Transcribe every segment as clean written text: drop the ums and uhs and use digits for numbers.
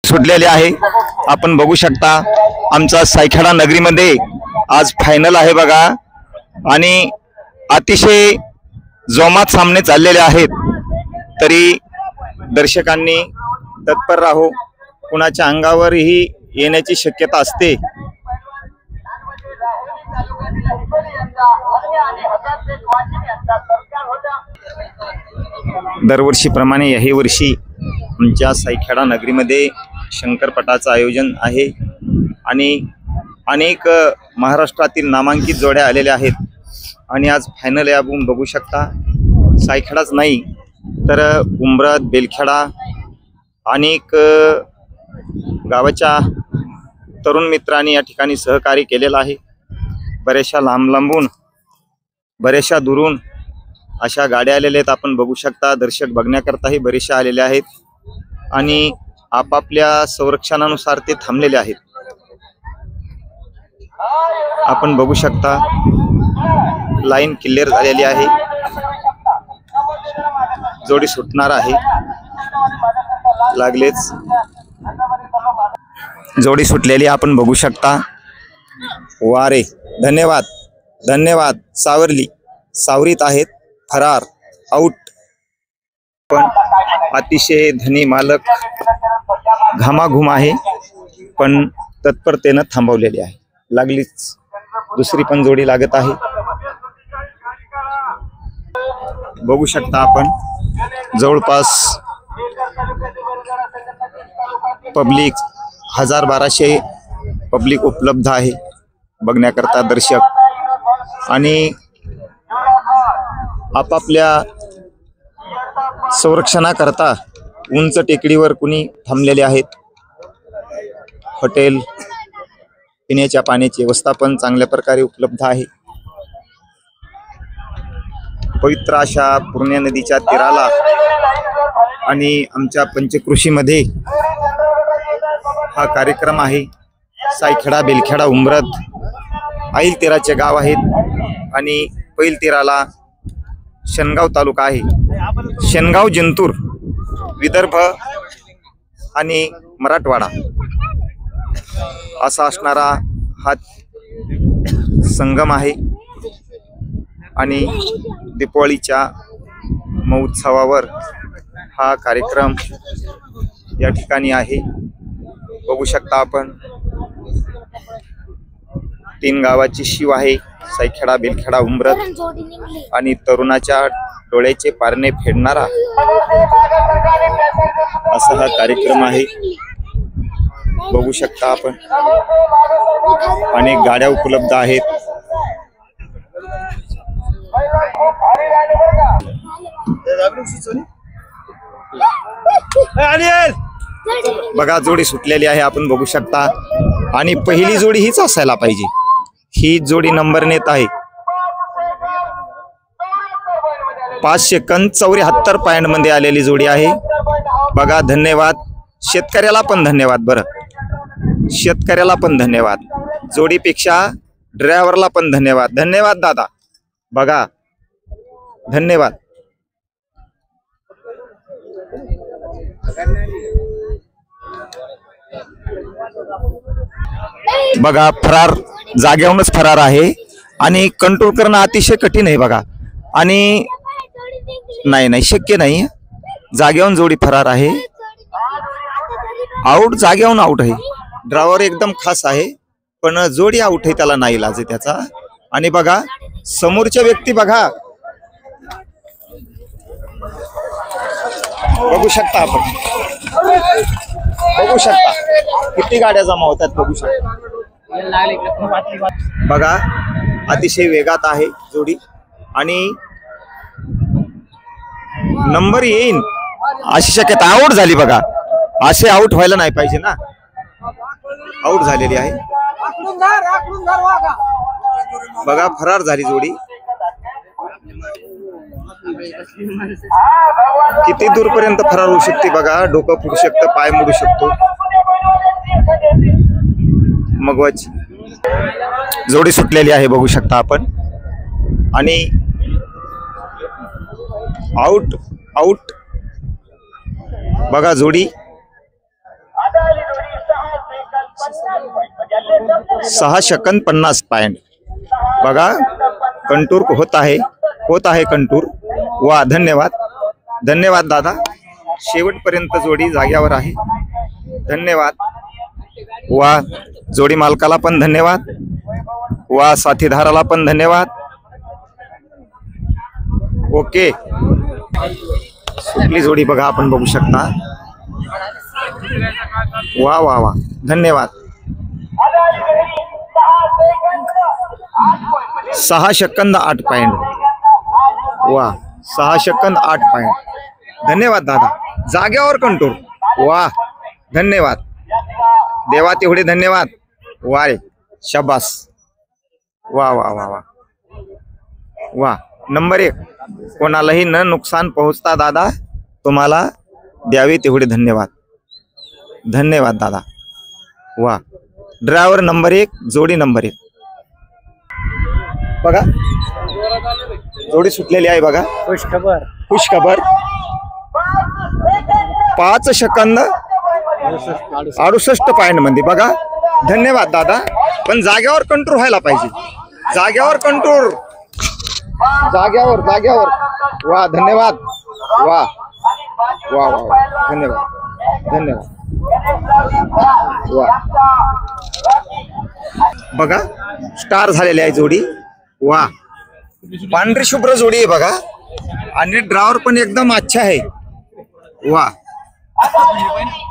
सुटलेले आहे। आपण बघू शकता आमचा सायखेडा नगरीमध्ये आज फायनल आहे बघा, आणि अतिशय जोमात सामने चाललेले आहेत। तरी दर्शकांनी तत्पर राहो, कुणाच्या अंगावरही येण्याची शक्यता असते। दरवर्षीप्रमाणे याही वर्षी आमच्या सायखेडा नगरीमध्ये शंकरपटाचं आयोजन आहे आणि अनेक महाराष्ट्रातील नामांकित जोड्या आलेल्या आहेत। आणि आज फायनल आपण बघू शकता, सायखेडाच नाही तर उंबरत, बेलखेडा अनेक गावाच्या तरुण मित्रांनी या ठिकाणी सहकार्य केलेलं आहे। बऱ्याचशा लांब लांबून, बऱ्याचशा दुरून अशा गाड्या आलेल्या आहेत। आपण बघू शकता, दर्शक बघण्याकरताही बरेचसे आलेले आहेत आणि आपापल्या संरक्षणानुसार ते थांबलेले आहेत। आपण बघू शकता लाईन क्लिअर झालेली आहे, जोडी सुटणार आहे, लागलेच जोडी सुटलेली आपण बघू शकता। वारे, धन्यवाद धन्यवाद। सावरली, सावरीत आहेत, फरार, आउट। पण अतिशय धनी मालक घामाघूम आहे, पण तत्परतेनं थांबवलेली आहे। लागलीच दुसरी पण जोडी लागत आहे। बघू शकता आपण जवळपास पब्लिक 1000-1200 पब्लिक उपलब्ध आहे बघण्याकरता दर्शक, आणि आपापल्या संरक्षणाकरता उंच टेकडीवर कुणी थांबलेले आहेत। हॉटेल, पिण्याच्या पाण्याची व्यवस्था पण चांगल्या प्रकारे उपलब्ध आहे। पवित्र अशा पूर्णा नदीच्या तीराला आणि आमच्या पंचकृषीमध्ये हा कार्यक्रम आहे। सायखेडा, बेलखेडा, उंबरत ऐल तीराचे गाव आहेत आणि पैल तीराला शेनगाव तालुका आहे। शेनगाव, जिंतूर, विदर्भ आणि मराठवाडा असा असणारा हा संगम आहे आणि दीपावलीच्या महोत्सवावर हा कार्यक्रम या ठिकाणी आहे। बघू शकता आपण 3 गावाची शिव आहे, सायखेडा, बेलखेडा, उंबरत, आणि तरुणाच्या डोळ्याचे पारणे फेडणारा असा हा कार्यक्रम आहे। बघू शकता आपण अनेक गाड्या उपलब्ध आहेत। बघा जोडी सुटलेली आहे, आपण बघू शकता, आणि पहिली जोडी हीच असायला पाहिजे। ही जोडी नंबर नेत आहे। 5 सेकंद 74 पॉइंट मध्ये आलेली जोडी आहे बघा। धन्यवाद शेतकऱ्याला पण धन्यवाद, बरं शेतकऱ्याला पण धन्यवाद, जोडीपेक्षा ड्रायव्हरला पण धन्यवाद। धन्यवाद दादा, बघा धन्यवाद। बघा फरार, जागेवरूनच फरार आहे आणि कंट्रोल करणं अतिशय कठीण आहे बघा, आणि नाही शक्य नाही, जागेवरून जोडी फरार आहे। आउट, जागेवरून आउट आहे। ड्रायव्हर एकदम खास आहे, पण जोडी आउट आहे, त्याला नाही इलाज आहे त्याचा। आणि बघा समोरच्या व्यक्ती बघा, बघू शकता आपण, बघू शकता किती गाड्या जमा होतात, बघू शकता बघा। अतिशय वेगात आहे जोडी आणि नंबर येईन अशी शक्यता। आउट झाली बघा, असे आउट व्हायला नाही पाहिजे ना, आउट झालेली आहे बघा, फरार झाली जोडी। किती दूरपर्यंत फरार होऊ शकते बघा, डोकं फुटू शकतं, पाय मोडू शकतो। मगवाची जोडी सुटलेली आहे बघू शकता आपण, आणि आउट आउट बघा जोडी 6 सेकंद 50 पॉइंट. बघा कंटूर होत आहे कंटूर. वा धन्यवाद धन्यवाद दादा. शेवटपर्यंत जोडी जाग्यावर आहे. धन्यवाद. वा जोडी मालकाला पण धन्यवाद. वा साथीदाराला पण धन्यवाद. ओके सुटली जोडी बघा आपण बघू शकता. वा वा वा धन्यवाद. 6 सेकंद 8 पॉइंट. वा 6 सेकंद 8 पॉइंट. धन्यवाद दादा. जाग्यावर कंटूर. वा धन्यवाद देवा तेवढे धन्यवाद. वा रे शाबास. वा वा वा वा वा. नंबर 1 कोणालाही न नुकसान पोहोचता दादा तुम्हाला द्यावे तेवढे धन्यवाद. धन्यवाद दादा. वा ड्रायव्हर नंबर 1 जोडी नंबर 1. बघा जोडी सुटलेली आहे बघा. खुश खबर. 5 सेकंद 68 पॉइंट मध्ये बघा. धन्यवाद दादा. पण जाग्यावर कंट्रोल व्हायला पाहिजे. जाग्यावर कंट्रोल. जाग्यावर जाग्यावर. वा धन्यवाद. वा वा वा धन्यवाद धन्यवाद. वा बघा स्टार झालेली आहे जोडी. वा पांढरी शुभ्र जोडी आहे बघा. आणि ड्रायव्हर पण एकदम अच्छा आहे. वा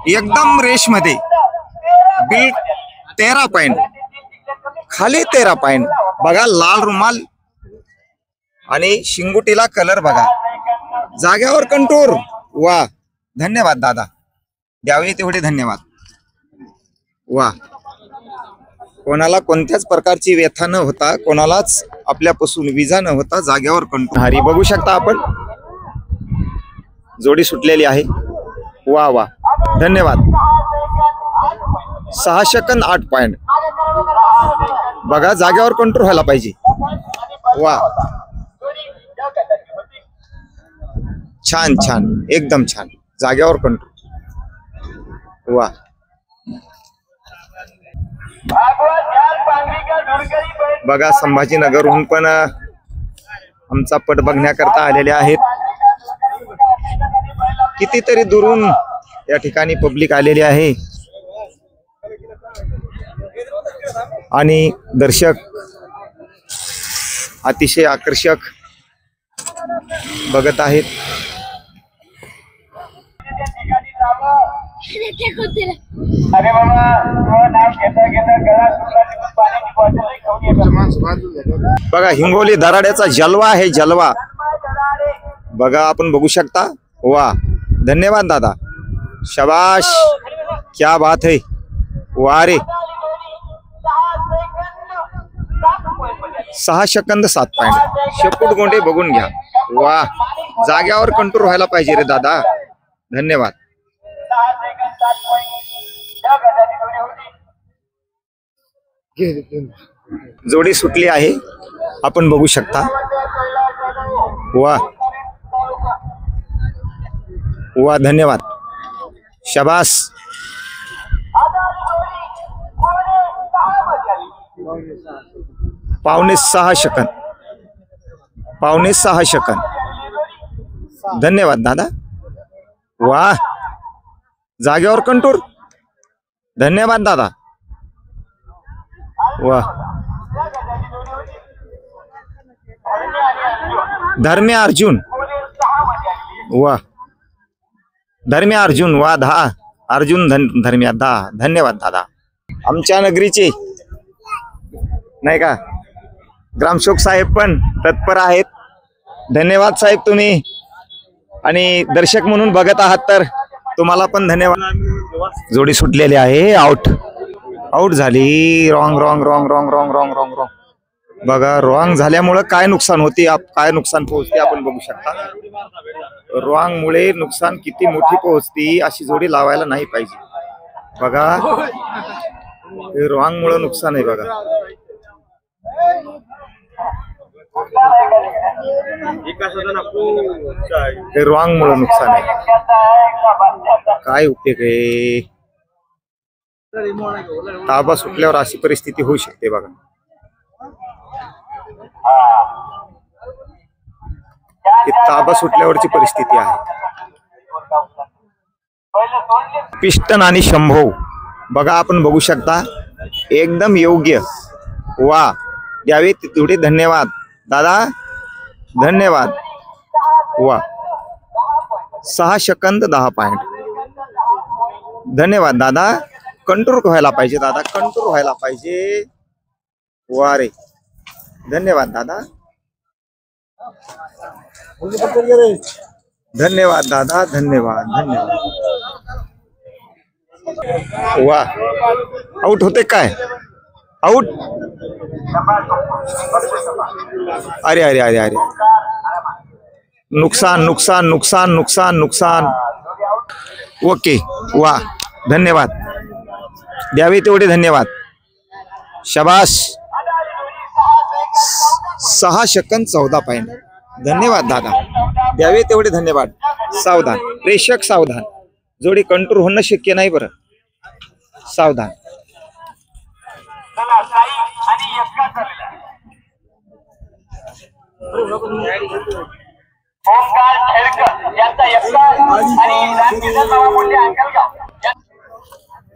एकदम रेश मध्ये. बिल 13 पॉइंट खाली 13 पॉइंट. बघा लाल रुमाल आणि शिंगुटीला कलर बघा. जाग्यावर कंटूर. वा धन्यवाद दादा. द्यावे तेवढे धन्यवाद. वा कोणाला कोणत्याच प्रकारची व्यथा न होता कोणालाच आपल्यापासून विजा न होता जाग्यावर कंटूर. हरी बघू शकता आपण. जोडी सुटलेली आहे. वा वा धन्यवाद. 6 सेकंद 8 पॉइंट. बघा जाग्यावर कंट्रोल व्हायला पाहिजे. वा छान छान एकदम छान. जाग्यावर कंट्रोल. वा बघा संभाजीनगरहून पण आमचा पट बघण्याकरता आलेले आहेत. कितीतरी दुरून या ठिकाणी पब्लिक आलेली आहे आणि दर्शक अतिशय आकर्षक बघत आहेत. बघा हिंगोली दराड्याचा जलवा आहे. जलवा बघा आपण बघू शकता. वा धन्यवाद दादा. शाबाश क्या बात है. वा रे 6 सेकंद 7 पॉइंट. शेपूट गोंडे बघून घ्या. वा जाग्यावर कंट्रोल व्हायला पाहिजे रे दादा. धन्यवाद. जोडी सुटली आहे आपण बघू शकता. वा वा धन्यवाद. शाबास. पावणे 6 सेकंद. पावणे 6 सेकंद. धन्यवाद दादा. वा जागेवर कंटूर. धन्यवाद दादा. वा धर्म्या अर्जुन. वा धर्म्या अर्जुन. वा 10 अर्जुन धर्म्या 10. धन्यवाद दादा. आमच्या नगरीचे नाही का ग्रामसेवक साहेब पण तत्पर आहेत. धन्यवाद साहेब तुम्ही. आणि दर्शक म्हणून बघत आहात तर तुम्हाला पण धन्यवाद. जोडी सुटलेली आहे. आउट आउट झाली. Wrong wrong wrong wrong wrong wrong wrong wrong. बघा रॉंग झाल्यामुळे काय नुकसान होते काय नुकसान पोहोचते आपण बघू शकता. रॉंग मुळे नुकसान किती मोठी पोहोचते. अशी जोडी लावायला नाही पाहिजे. बघा रॉंग मुळे नुकसान आहे. बघा रॉंग मुळे नुकसान आहे. काय उपयोग आहे. ताबा सुटल्यावर अशी परिस्थिती होऊ शकते बघा. ही ताबा सुटल्यावरची परिस्थिती आहे. पिस्टन आणि शंभो बघा, आपण बघू शकता एकदम योग्य. वा, द्यावे तेवढे धन्यवाद दादा, धन्यवाद. वा, 6 सेकंद 10 पॉइंट. धन्यवाद दादा. कंट्रोल व्हायला पाहिजे दादा, कंट्रोल व्हायला पाहिजे. वा रे, धन्यवाद दादा, धन्यवाद दादा, धन्यवाद धन्यवाद. वा, आउट होते काय? आउट. अरे अरे अरे अरे, नुकसान नुकसान नुकसान नुकसान नुकसान. ओके, वा, धन्यवाद. द्यावे तेवढे धन्यवाद. शाबास. 6 सेकंद 14 पॉइंट. धन्यवाद दादा, द्यावे तेवढे धन्यवाद. सावधान प्रेक्षक, सावधान. जोडी कंट्रोल होणं शक्य नाही बरं, सावधान.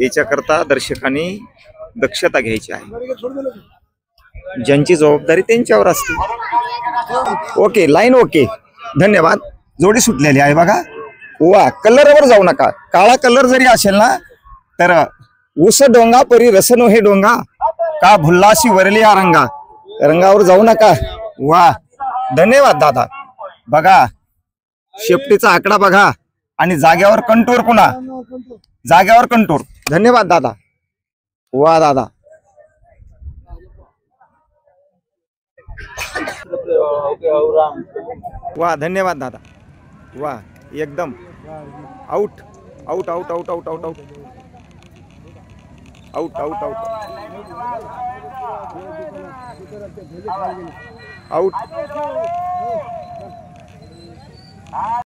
याच्याकरता दर्शकांनी दक्षता घ्यायची आहे. ज्यांची जबाबदारी त्यांच्यावर असते. ओके, लाईन ओके, धन्यवाद. जोडी सुटलेली आहे बघा. वा, कलरवर जाऊ नका. काळा कलर जरी असेल ना तर ऊस डोंगा परी रसनो हे डोंगा का भुल्लाशी वरली हा रंगा, रंगावर जाऊ नका. वा, धन्यवाद दादा. बघा शेपटीचा आकडा बघा आणि जाग्यावर कंटोर, पुन्हा जाग्यावर कंटोर. धन्यवाद दादा. वा दादा, वा, धन्यवाद दादा. वा, एकदम out out out out out out out out out out out.